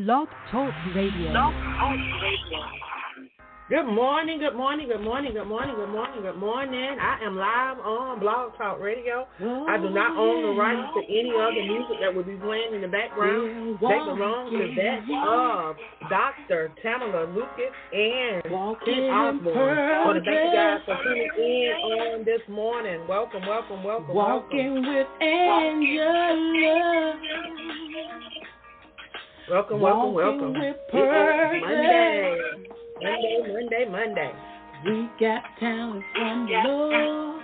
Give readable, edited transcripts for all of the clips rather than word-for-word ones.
Blog Talk Radio. Good morning, good morning, good morning, good morning, good morning, good morning. I am live on Blog Talk Radio. I do not own the rights to any of the music that will be playing in the background. They belong to that of Dr. Tamala Lucas and Ken Osborne. I want to thank you guys for tuning in on this morning. Welcome, welcome, welcome, Walking with Angela. Welcome, welcome, welcome. Monday. We got talent from the Lord,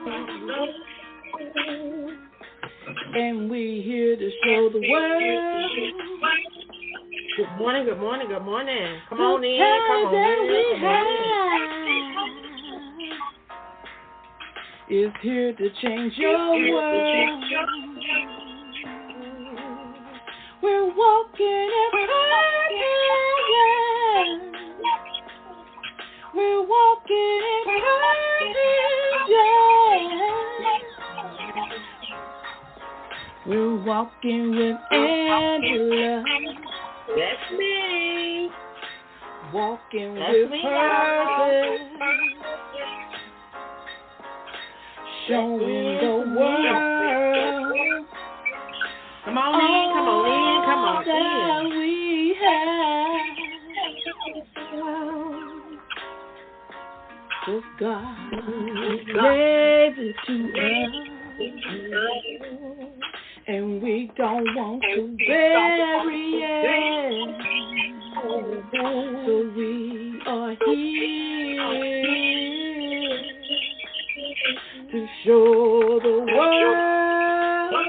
and we here to show the world. Good morning, good morning, good morning. Come on in, come on in. Is here to change your world. We're walking in purpose. We're walking in purpose. We're walking with Angela. That's me. Walking with purpose. Showing the world. Come on in, come on in, come on in. We have. For God gave it to us, and we don't want to bury it. So we are here to show the world.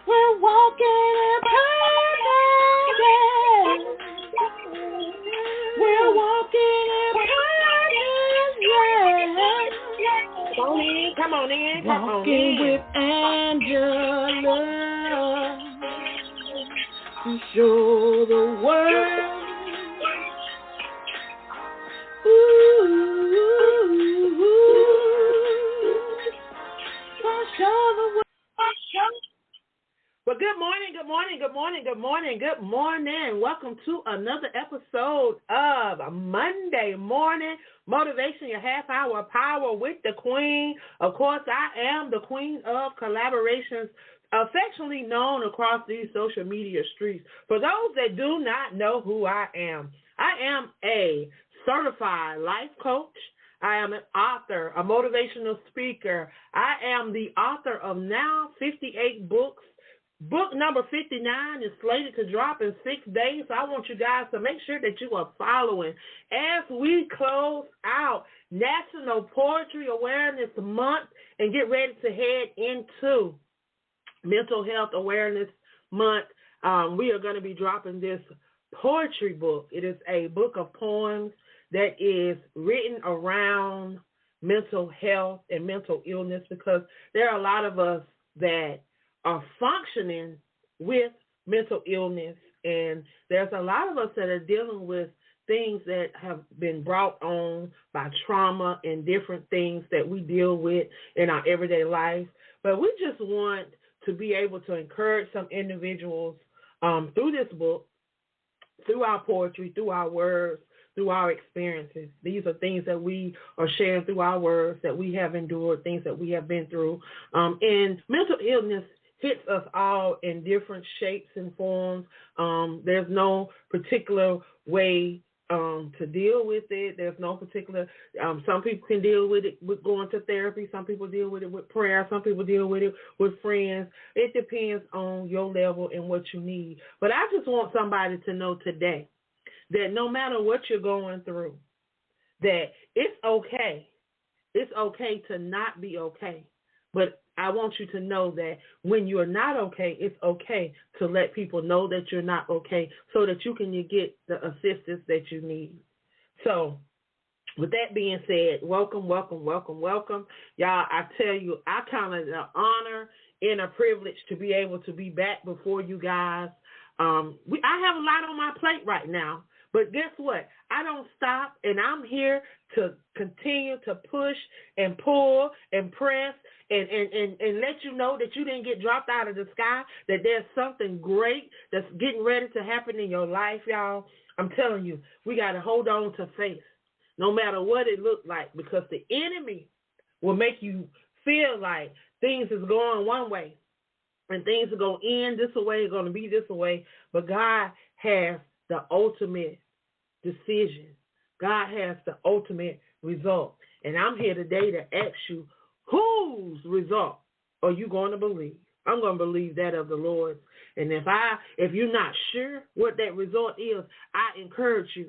We're walking in purpose. We're walking in purpose. Come on in, come on in. Walking with Angela to show the world. Well, good morning, good morning, good morning, good morning, good morning. Welcome to another episode of Monday Morning Motivation, your half hour of power with the Queen. Of course, I am the Queen of Collaborations, affectionately known across these social media streets. For those that do not know who I am a certified life coach. I am an author, a motivational speaker. I am the author of now 58 books. Book number 59 is slated to drop in 6 days, so I want you guys to make sure that you are following. As we close out National Poetry Awareness Month and get ready to head into Mental Health Awareness Month, we are going to be dropping this poetry book. It is a book of poems that is written around mental health and mental illness, because there are a lot of us that are functioning with mental illness, and there's a lot of us that are dealing with things that have been brought on by trauma and different things that we deal with in our everyday life. But we just want to be able to encourage some individuals through this book, through our poetry, through our words, through our experiences. These are things that we are sharing through our words that we have endured, things that we have been through. And mental illness hits us all in different shapes and forms. There's no particular way to deal with it. There's no particular, some people can deal with it with going to therapy. Some people deal with it with prayer. Some people deal with it with friends. It depends on your level and what you need. But I just want somebody to know today that no matter what you're going through, that it's okay. It's okay to not be okay. But I want you to know that when you're not okay, it's okay to let people know that you're not okay so that you can get the assistance that you need. So with that being said, welcome, welcome, welcome, welcome. Y'all, I tell you, I count it an honor and a privilege to be able to be back before you guys. I have a lot on my plate right now. But guess what? I don't stop, and I'm here to continue to push and pull and press and let you know that you didn't get dropped out of the sky, that there's something great that's getting ready to happen in your life, y'all. I'm telling you, we got to hold on to faith, no matter what it looks like, because the enemy will make you feel like things is going one way and things are going to end this way, going to be this way, but God has the ultimate decision. God has the ultimate result. And I'm here today to ask you, whose result are you going to believe? I'm going to believe that of the Lord. And if you're not sure what that result is, I encourage you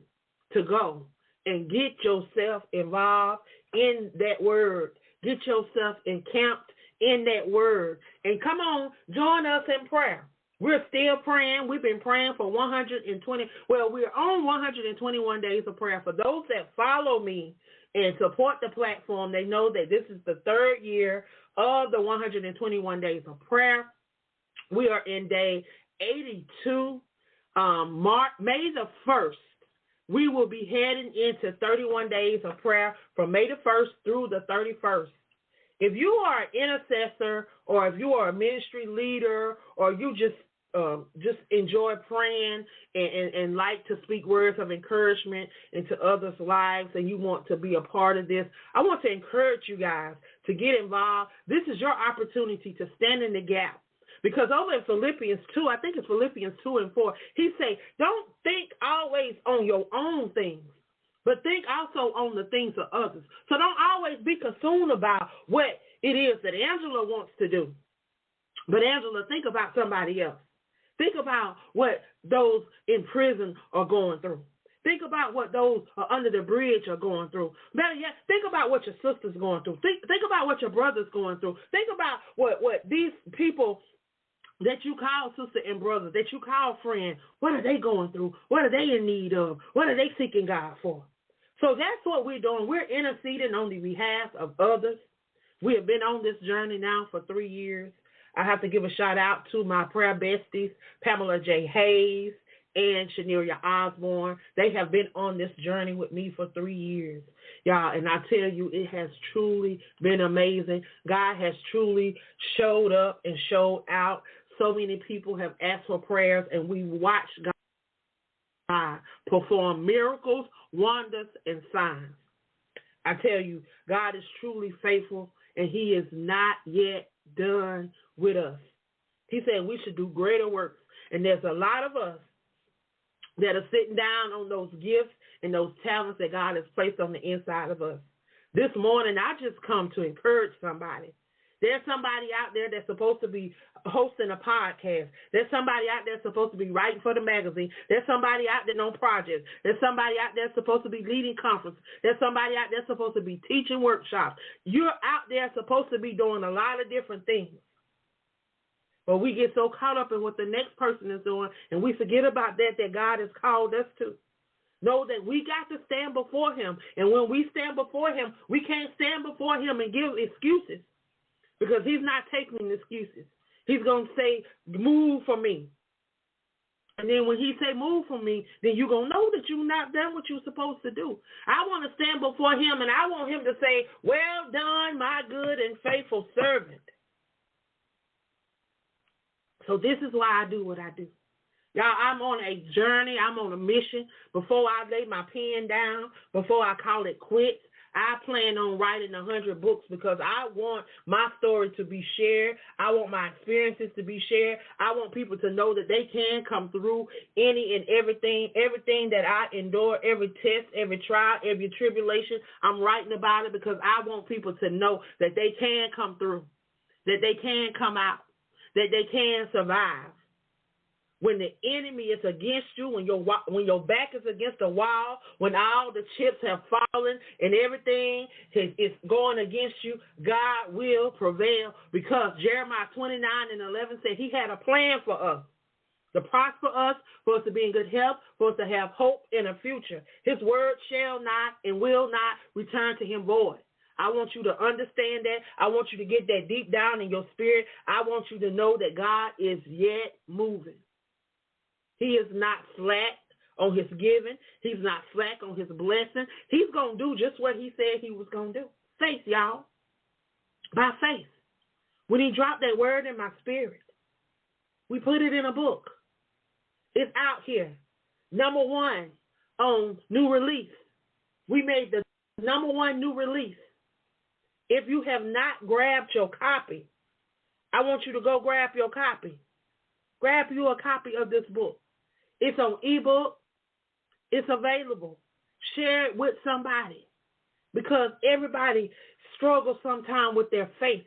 to go and get yourself involved in that word. Get yourself encamped in that word. And come on, join us in prayer. We're still praying. We've been praying for 120. Well, we're on 121 days of prayer. For those that follow me and support the platform, they know that this is the third year of the 121 days of prayer. We are in day 82. May the 1st, we will be heading into 31 days of prayer from May the 1st through the 31st. If you are an intercessor, or if you are a ministry leader, or you just enjoy praying and like to speak words of encouragement into others' lives, and you want to be a part of this, I want to encourage you guys to get involved. This is your opportunity to stand in the gap. Because over in Philippians 2, I think it's Philippians 2 and 4, he say, don't think always on your own things, but think also on the things of others. So don't always be consumed about what it is that Angela wants to do. But Angela, think about somebody else. Think about what those in prison are going through. Think about what those under the bridge are going through. Better yet, think about what your sister's going through. Think about what your brother's going through. Think about what these people that you call sister and brother, that you call friend, what are they going through? What are they in need of? What are they seeking God for? So that's what we're doing. We're interceding on the behalf of others. We have been on this journey now for 3 years. I have to give a shout out to my prayer besties, Pamela J. Hayes and Shaneria Osborne. They have been on this journey with me for 3 years, y'all. And I tell you, it has truly been amazing. God has truly showed up and showed out. So many people have asked for prayers, and we watched God perform miracles, wonders, and signs. I tell you, God is truly faithful, and he is not yet done with us. He said we should do greater works, and there's a lot of us that are sitting down on those gifts and those talents that God has placed on the inside of us. This morning, I just come to encourage somebody. There's somebody out there that's supposed to be hosting a podcast. There's somebody out there supposed to be writing for the magazine. There's somebody out there on projects. There's somebody out there supposed to be leading conference. There's somebody out there supposed to be teaching workshops. You're out there supposed to be doing a lot of different things. But we get so caught up in what the next person is doing, and we forget about that God has called us to. Know that we got to stand before him. And when we stand before him, we can't stand before him and give excuses. Because he's not taking excuses. He's going to say, move for me. And then when he say, move for me, then you're going to know that you're not done what you're supposed to do. I want to stand before him, and I want him to say, well done, my good and faithful servant. So this is why I do what I do. Y'all, I'm on a journey. I'm on a mission. Before I lay my pen down, before I call it quits, I plan on writing 100 books because I want my story to be shared. I want my experiences to be shared. I want people to know that they can come through any and everything that I endure, every test, every trial, every tribulation. I'm writing about it because I want people to know that they can come through, that they can come out, that they can survive. When the enemy is against you, when your back is against the wall, when all the chips have fallen and everything is going against you, God will prevail because Jeremiah 29:11 said he had a plan for us, to prosper us, for us to be in good health, for us to have hope in a future. His word shall not and will not return to him void. I want you to understand that. I want you to get that deep down in your spirit. I want you to know that God is yet moving. He is not slack on his giving. He's not slack on his blessing. He's going to do just what he said he was going to do. Faith, y'all. By faith. When he dropped that word in my spirit, we put it in a book. It's out here. Number one on new release. We made the number one new release. If you have not grabbed your copy, I want you to go grab your copy. Grab you a copy of this book. It's on ebook. It's available. Share it with somebody, because everybody struggles sometimes with their faith.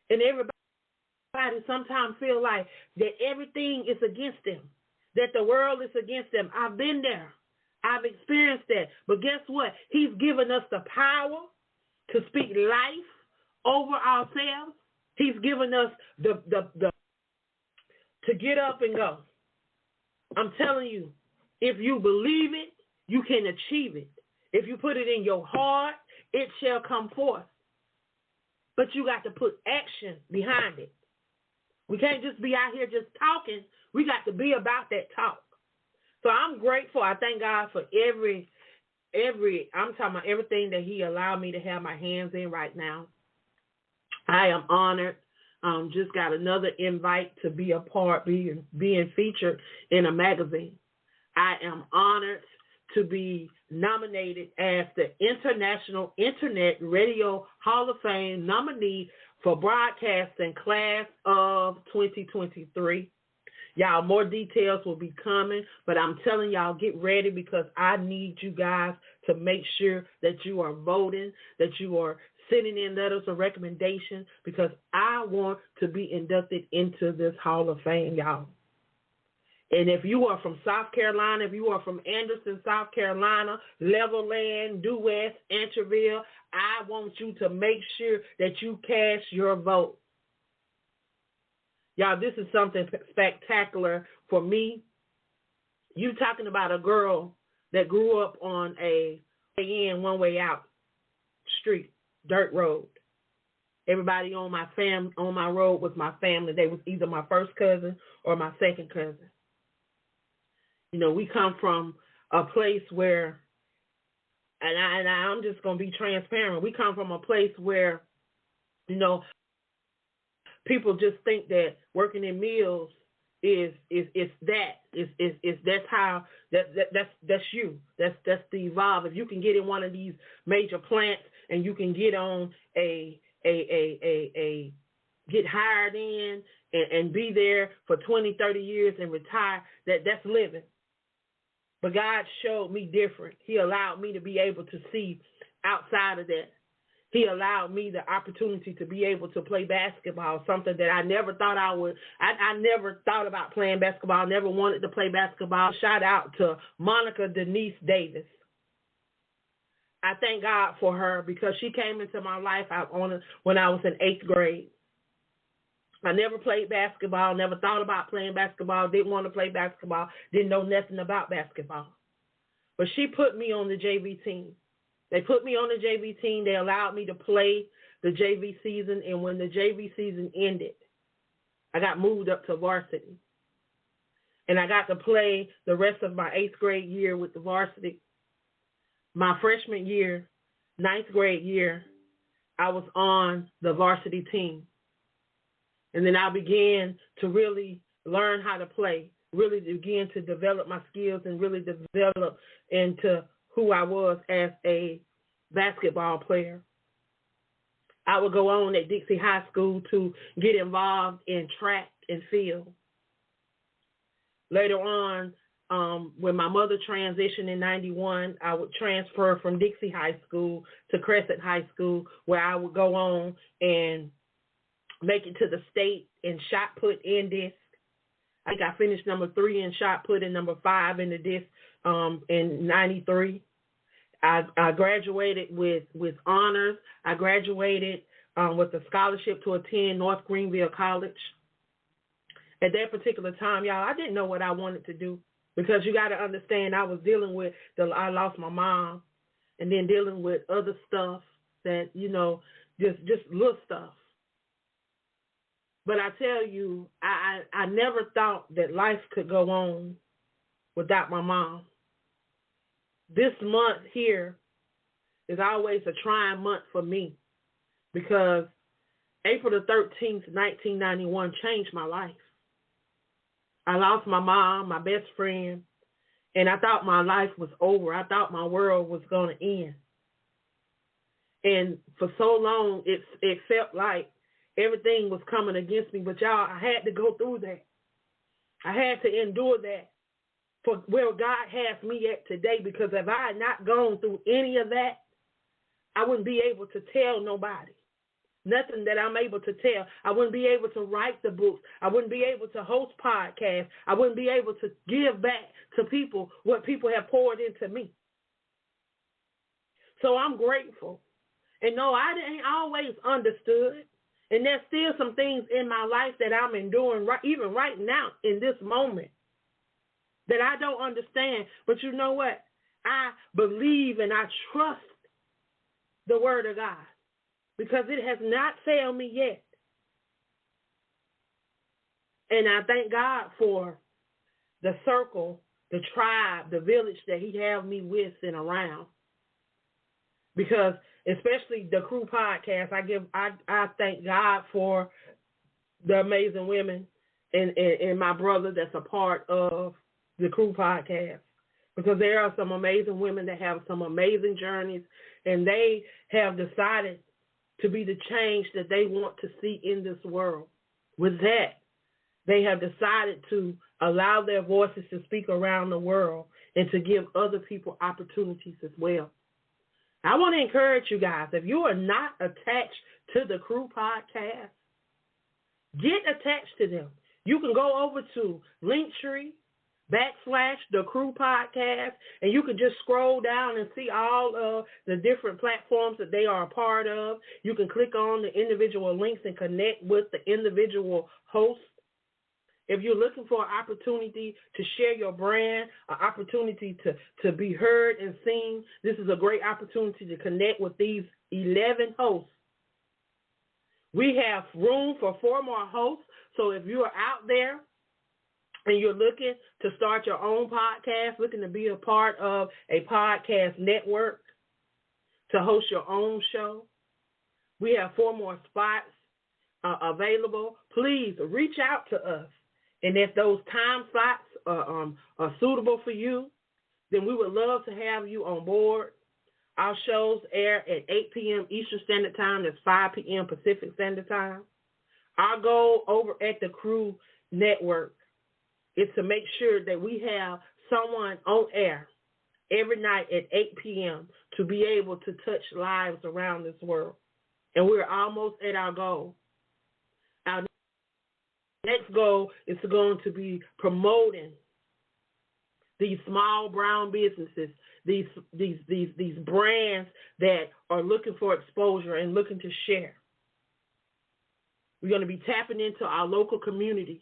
And everybody sometimes feel like that everything is against them, that the world is against them. I've been there. I've experienced that. But guess what? He's given us the power to speak life over ourselves. He's given us the to get up and go. I'm telling you, if you believe it, you can achieve it. If you put it in your heart, it shall come forth. But you got to put action behind it. We can't just be out here just talking. We got to be about that talk. So I'm grateful. I thank God for I'm talking about everything that he allowed me to have my hands in right now. I am honored. Just got another invite to be a part, being featured in a magazine. I am honored to be nominated as the International Internet Radio Hall of Fame nominee for Broadcasting Class of 2023. Y'all, more details will be coming, but I'm telling y'all, get ready, because I need you guys to make sure that you are voting, that you are sending in letters of recommendation, because I want to be inducted into this Hall of Fame, y'all. And if you are from South Carolina, if you are from Anderson, South Carolina, Levelland, Due West, Antroville, I want you to make sure that you cast your vote. Y'all, this is something spectacular for me. You talking about a girl that grew up on a way in, one way out street, dirt road. Everybody on my road was my family. They was either my first cousin or my second cousin. You know, we come from a place where, and I'm just going to be transparent. We come from a place where, you know, people just think that working in mills is that's how that's you. That's the evolve. If you can get in one of these major plants and you can get on get hired in and be there for 20, 30 years and retire, that's living. But God showed me different. He allowed me to be able to see outside of that. He allowed me the opportunity to be able to play basketball, something that I never thought I would. I never thought about playing basketball. I never wanted to play basketball. Shout out to Monica Denise Davis. I thank God for her, because she came into my life when I was in 8th grade. I never played basketball, never thought about playing basketball, didn't want to play basketball, didn't know nothing about basketball. But she put me on the JV team. They put me on the JV team. They allowed me to play the JV season, and when the JV season ended, I got moved up to varsity. And I got to play the rest of my 8th grade year with the varsity. My freshman year, 9th grade year, I was on the varsity team. And then I began to really learn how to play, really begin to develop my skills and really develop into who I was as a basketball player. I would go on at Dixie High School to get involved in track and field. Later on, when my mother transitioned in 91, I would transfer from Dixie High School to Crescent High School, where I would go on and make it to the state in shot put and disc. I think I finished number 3 in shot put and number 5 in the disc in 93. I graduated with honors. I graduated with a scholarship to attend North Greenville College. At that particular time, y'all, I didn't know what I wanted to do, because you got to understand, I was dealing with I lost my mom, and then dealing with other stuff that, you know, just little stuff. But I tell you, I never thought that life could go on without my mom. This month here is always a trying month for me, because April the 13th, 1991 changed my life. I lost my mom, my best friend, and I thought my life was over. I thought my world was going to end. And for so long, it felt like everything was coming against me. But y'all, I had to go through that. I had to endure that for where God has me at today, because if I had not gone through any of that, I wouldn't be able to tell nobody. Nothing that I'm able to tell. I wouldn't be able to write the books. I wouldn't be able to host podcasts. I wouldn't be able to give back to people what people have poured into me. So I'm grateful. And no, I didn't always understood. And there's still some things in my life that I'm enduring even right now in this moment that I don't understand. But you know what? I believe and I trust the word of God, because it has not failed me yet. And I thank God for the circle, the tribe, the village that he have me with and around. Because especially the Crew podcast, I thank God for the amazing women and my brother that's a part of the Crew podcast. Because there are some amazing women that have some amazing journeys, and they have decided to be the change that they want to see in this world. With that, they have decided to allow their voices to speak around the world and to give other people opportunities as well. I want to encourage you guys, if you are not attached to the Crew podcast, get attached to them. You can go over to Linktree/the Crew podcast, and you can just scroll down and see all of the different platforms that they are a part of. You can click on the individual links and connect with the individual hosts. If you're looking for an opportunity to share your brand, an opportunity to be heard and seen, this is a great opportunity to connect with these 11 hosts. We have room for 4 more hosts, so if you are out there and you're looking to start your own podcast, looking to be a part of a podcast network, to host your own show, we have 4 more spots available. Please reach out to us. And if those time slots are suitable for you, then we would love to have you on board. Our shows air at 8 p.m. Eastern Standard Time. That's 5 p.m. Pacific Standard Time. Our goal over at the Crew Network is to make sure that we have someone on air every night at 8 p.m. to be able to touch lives around this world. And we're almost at our goal. Our next goal is going to be promoting these small brown businesses, these brands that are looking for exposure and looking to share. We're going to be tapping into our local communities,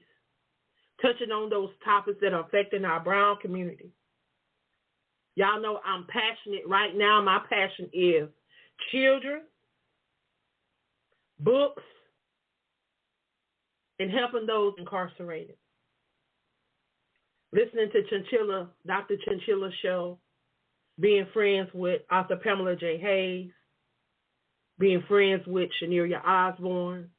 touching on those topics that are affecting our brown community. Y'all know I'm passionate right now. My passion is children, books, and helping those incarcerated. Listening to Dr. Chinchilla's show, being friends with author Pamela J. Hayes, being friends with Shaneria Osborne,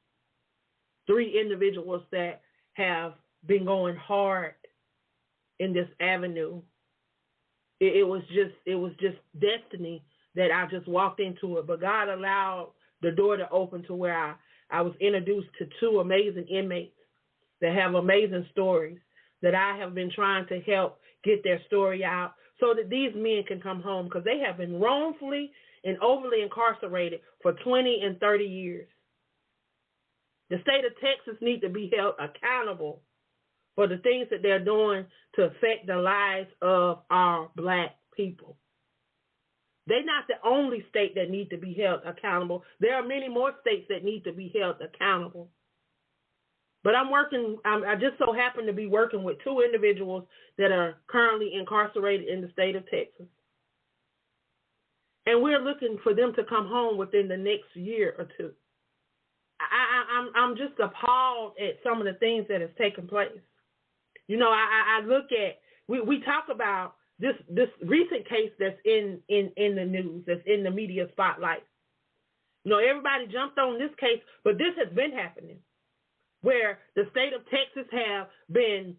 3 individuals that have been going hard in this avenue. It was just destiny that I just walked into it. But God allowed the door to open to where I was introduced to 2 amazing inmates that have amazing stories that I have been trying to help get their story out so that these men can come home, because they have been wrongfully and overly incarcerated for 20 and 30 years. The state of Texas needs to be held accountable for the things that they're doing to affect the lives of our black people. They're not the only state that need to be held accountable. There are many more states that need to be held accountable. But I just so happen to be working with 2 individuals that are currently incarcerated in the state of Texas. And we're looking for them to come home within the next year or 2. I'm just appalled at some of the things that has taken place. You know, I look at, we talk about this recent case that's in the news, that's in the media spotlight. Everybody jumped on this case, but this has been happening where the state of Texas have been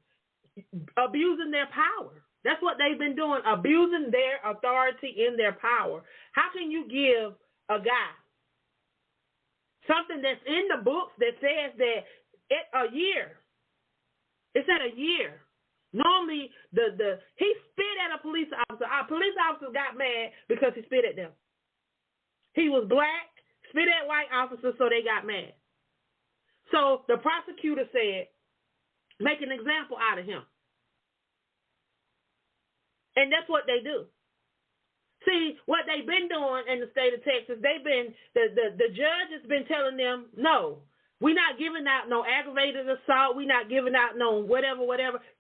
abusing their power. That's what they've been doing, abusing their authority in their power. How can you give a guy something that's in the books that says that a year? It's at a year. Normally, he spit at a police officer. Our police officer got mad because he spit at them. He was black, spit at white officers, so they got mad. So the prosecutor said, make an example out of him. And that's what they do. See, what they've been doing in the state of Texas, the judge has been telling them, no, we're not giving out no aggravated assault. We're not giving out no whatever,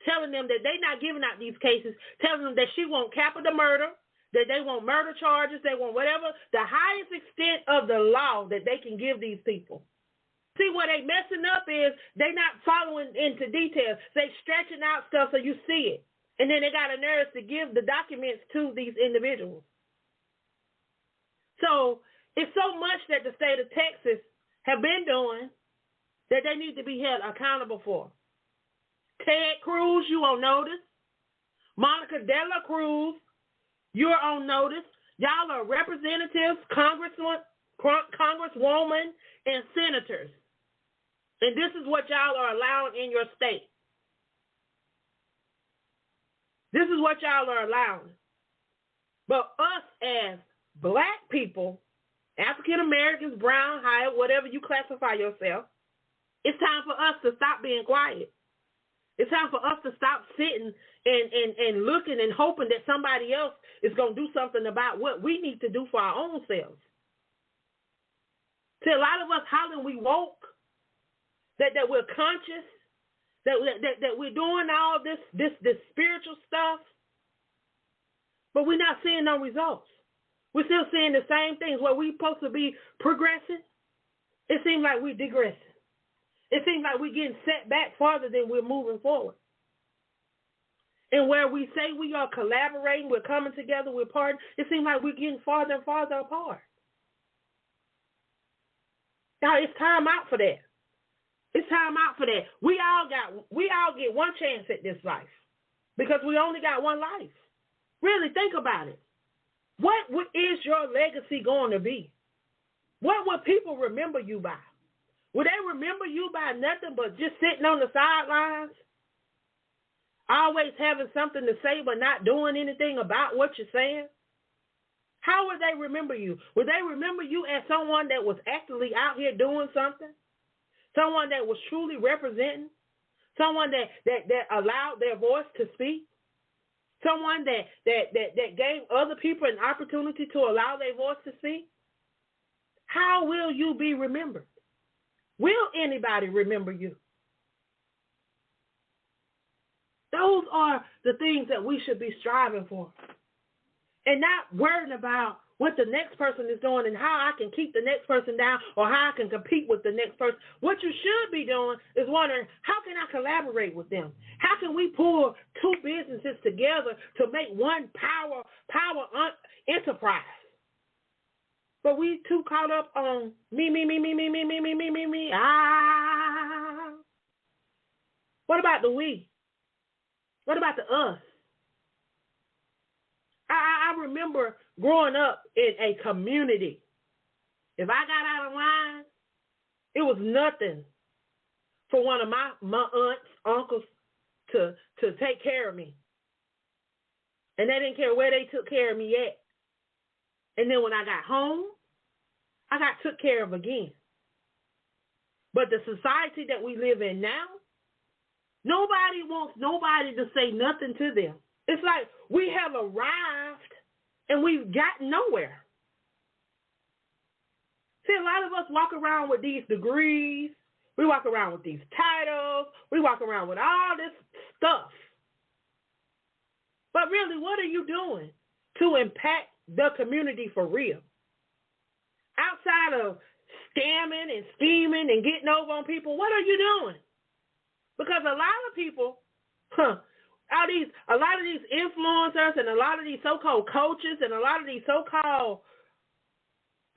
telling them that they're not giving out these cases, telling them that she won't capital murder, that they want murder charges, they want whatever, the highest extent of the law that they can give these people. See, what they messing up is they not following into details. They stretching out stuff so you see it. And then they got a nerve to give the documents to these individuals. So it's so much that the state of Texas have been doing that they need to be held accountable for. Ted Cruz, you on notice. Monica De La Cruz, you're on notice. Y'all are representatives, congresswoman, and senators. And this is what y'all are allowing in your state. This is what y'all are allowing. But us as black people, African Americans, brown, white, whatever you classify yourself, it's time for us to stop being quiet. It's time for us to stop sitting and looking and hoping that somebody else is going to do something about what we need to do for our own selves. See, a lot of us hollering we woke, that we're conscious, that we're doing all this spiritual stuff, but we're not seeing no results. We're still seeing the same things. Where we're supposed to be progressing, it seems like we're digressing. It seems like we're getting set back farther than we're moving forward. And where we say we are collaborating, we're coming together, we're parting, it seems like we're getting farther and farther apart. Now it's time out for that. It's time out for that. We all get one chance at this life because we only got one life. Really think about it. What is your legacy going to be? What will people remember you by? Will they remember you by nothing but just sitting on the sidelines? Always having something to say but not doing anything about what you're saying? How will they remember you? Will they remember you as someone that was actually out here doing something? Someone that was truly representing? Someone that allowed their voice to speak? Someone that gave other people an opportunity to allow their voice to speak? How will you be remembered? Will anybody remember you? Those are the things that we should be striving for. And not worrying about what the next person is doing and how I can keep the next person down or how I can compete with the next person. What you should be doing is wondering, how can I collaborate with them? How can we pull two businesses together to make one power enterprise? But we too caught up on me. What about the we? What about the us? I remember growing up in a community. If I got out of line, it was nothing for one of my aunts, uncles to take care of me. And they didn't care where they took care of me at. And then when I got home, I got took care of again. But the society that we live in now, nobody wants nobody to say nothing to them. It's like we have arrived and we've gotten nowhere. See, a lot of us walk around with these degrees. We walk around with these titles. We walk around with all this stuff. But really, what are you doing to impact the community for real? Outside of scamming and scheming and getting over on people, what are you doing? Because a lot of people, a lot of these influencers and a lot of these so-called coaches and a lot of these so-called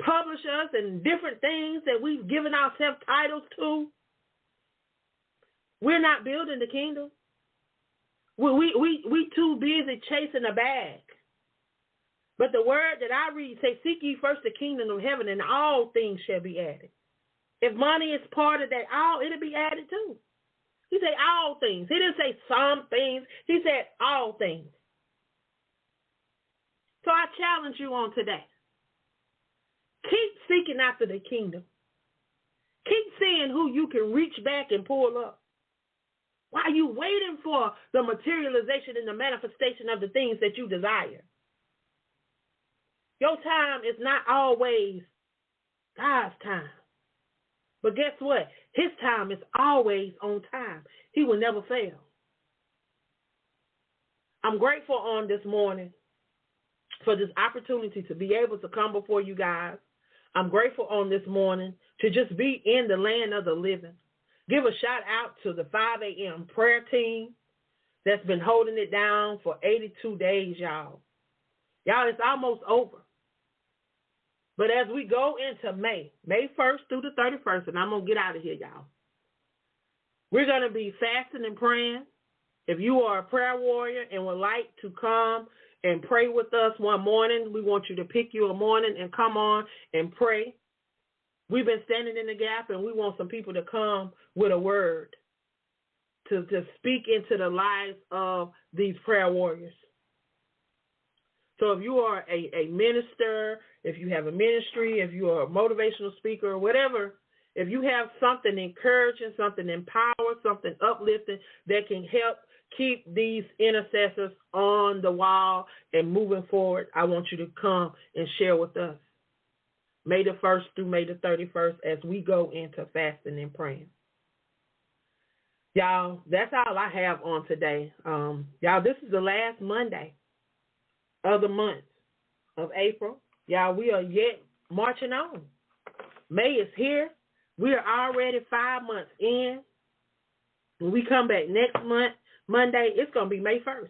publishers and different things that we've given ourselves titles to. We're not building the kingdom. We too busy chasing a bag. But the word that I read say, seek ye first the kingdom of heaven, and all things shall be added. If money is part of that, it'll be added too. He said all things. He didn't say some things. He said all things. So I challenge you on today. Keep seeking after the kingdom. Keep seeing who you can reach back and pull up. Why are you waiting for the materialization and the manifestation of the things that you desire? Your time is not always God's time. But guess what? His time is always on time. He will never fail. I'm grateful on this morning for this opportunity to be able to come before you guys. I'm grateful on this morning to just be in the land of the living. Give a shout out to the 5 a.m. prayer team that's been holding it down for 82 days, y'all. Y'all, it's almost over. But as we go into May 1st through the 31st, and I'm going to get out of here, y'all, we're going to be fasting and praying. If you are a prayer warrior and would like to come and pray with us one morning, we want you to pick you a morning and come on and pray. We've been standing in the gap, and we want some people to come with a word to speak into the lives of these prayer warriors. So if you are a minister, if you have a ministry, if you are a motivational speaker or whatever, if you have something encouraging, something empowering, something uplifting that can help keep these intercessors on the wall and moving forward, I want you to come and share with us. May the 1st through May the 31st as we go into fasting and praying. Y'all, that's all I have on today. Y'all, this is the last Monday of the month of April. Y'all, we are yet marching on. May is here. We are already 5 months in. When we come back next month, Monday, it's going to be May 1st.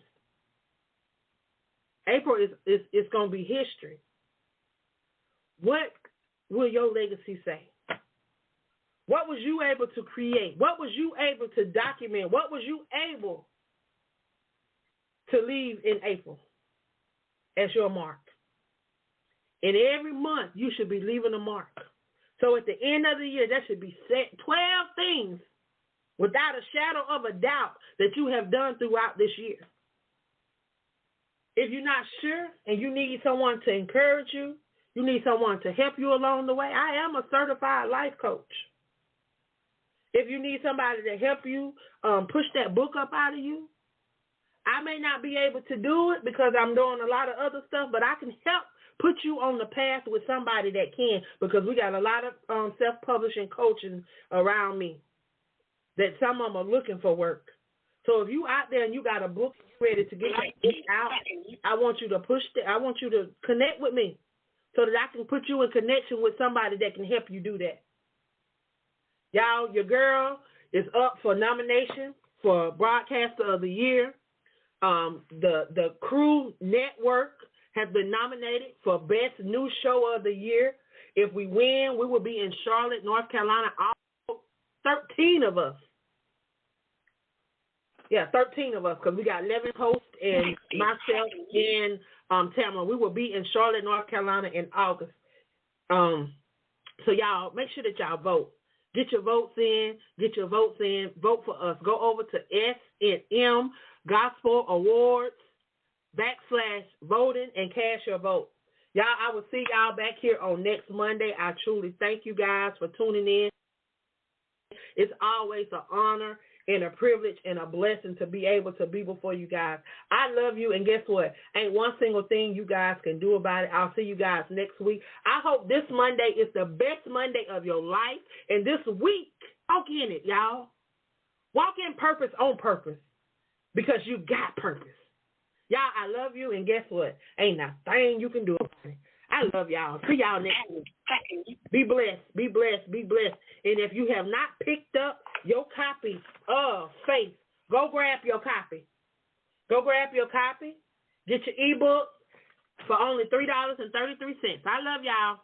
April is going to be history. What will your legacy say? What was you able to create? What was you able to document? What was you able to leave in April as your mark? And every month, you should be leaving a mark. So at the end of the year, that should be set 12 things without a shadow of a doubt that you have done throughout this year. If you're not sure and you need someone to encourage you, you need someone to help you along the way, I am a certified life coach. If you need somebody to help you push that book up out of you, I may not be able to do it because I'm doing a lot of other stuff, but I can help put you on the path with somebody that can, because we got a lot of self-publishing coaching around me that some of them are looking for work. So if you out there and you got a book ready to get that book out, I want you to I want you to connect with me so that I can put you in connection with somebody that can help you do that. Y'all, your girl is up for nomination for Broadcaster of the Year. The Crew Network has been nominated for Best New Show of the Year. If we win, we will be in Charlotte, North Carolina, all 13 of us. Yeah, 13 of us, because we got 11 hosts and myself and Tamara. We will be in Charlotte, North Carolina in August. So y'all, make sure that y'all vote. Get your votes in. Get your votes in. Vote for us. Go over to S&M Gospel Awards /voting and cast your vote. Y'all, I will see y'all back here on next Monday. I truly thank you guys for tuning in. It's always an honor and a privilege and a blessing to be able to be before you guys. I love you, and guess what? Ain't one single thing you guys can do about it. I'll see you guys next week. I hope this Monday is the best Monday of your life, and this week, walk in it, y'all. Walk in purpose on purpose, because you got purpose. Y'all, I love you, and guess what? Ain't a thing you can do about it. I love y'all. See y'all next week. Be blessed. Be blessed. Be blessed. And if you have not picked up your copy of Faith, go grab your copy. Go grab your copy. Get your ebook for only $3.33. I love y'all.